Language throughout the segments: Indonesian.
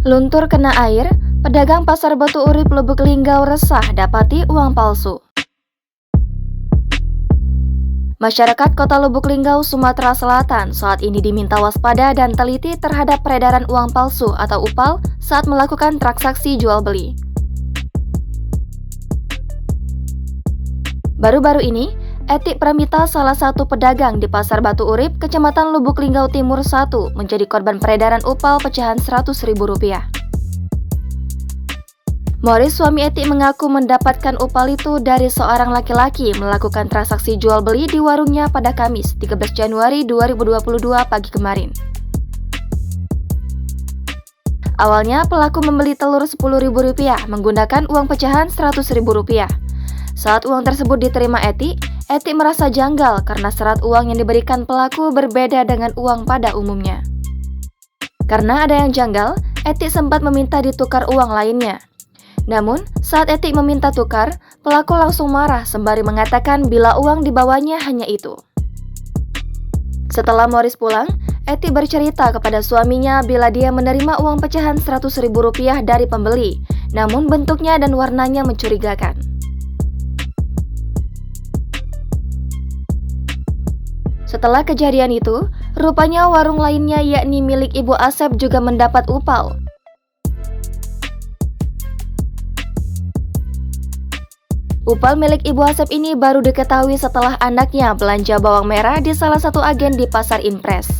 Luntur kena air, pedagang pasar Batu Urip Lubuk Linggau resah dapati uang palsu. Masyarakat Kota Lubuk Linggau, Sumatera Selatan saat ini diminta waspada dan teliti terhadap peredaran uang palsu atau UPAL saat melakukan transaksi jual beli. Baru-baru ini, Etik Pramita, salah satu pedagang di Pasar Batu Urip, Kecamatan Lubuk Linggau Timur 1, menjadi korban peredaran UPAL pecahan Rp100.000. Morris, suami Etik, mengaku mendapatkan UPAL itu dari seorang laki-laki melakukan transaksi jual beli di warungnya pada Kamis 13 Januari 2022 pagi kemarin. Awalnya pelaku membeli telur Rp10.000 menggunakan uang pecahan Rp100.000. Saat uang tersebut diterima Etik merasa janggal karena serat uang yang diberikan pelaku berbeda dengan uang pada umumnya. Karena ada yang janggal, Etik sempat meminta ditukar uang lainnya. Namun, saat Etik meminta tukar, pelaku langsung marah sembari mengatakan bila uang dibawanya hanya itu. Setelah Morris pulang, Etik bercerita kepada suaminya bila dia menerima uang pecahan Rp100.000 dari pembeli, namun bentuknya dan warnanya mencurigakan. Setelah kejadian itu, rupanya warung lainnya yakni milik Ibu Asep juga mendapat UPAL. UPAL milik Ibu Asep ini baru diketahui setelah anaknya belanja bawang merah di salah satu agen di Pasar Impres.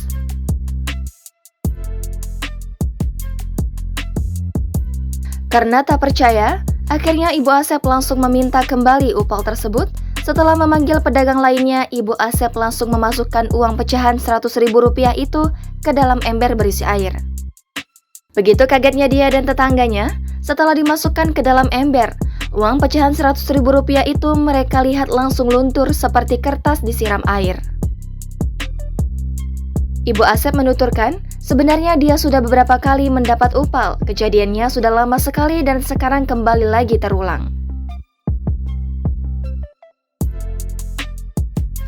Karena tak percaya, akhirnya Ibu Asep langsung meminta kembali UPAL tersebut. Setelah memanggil pedagang lainnya, Ibu Asep langsung memasukkan uang pecahan Rp100.000 itu ke dalam ember berisi air. Begitu kagetnya dia dan tetangganya, setelah dimasukkan ke dalam ember, uang pecahan Rp100.000 itu mereka lihat langsung luntur seperti kertas disiram air. Ibu Asep menuturkan, sebenarnya dia sudah beberapa kali mendapat UPAL, kejadiannya sudah lama sekali dan sekarang kembali lagi terulang.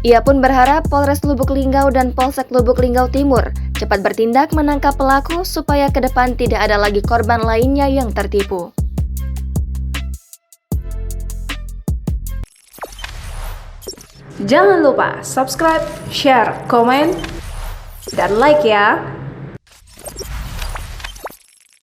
Ia pun berharap Polres Lubuk Linggau dan Polsek Lubuk Linggau Timur cepat bertindak menangkap pelaku supaya ke depan tidak ada lagi korban lainnya yang tertipu. Jangan lupa subscribe, share, komen, dan like ya!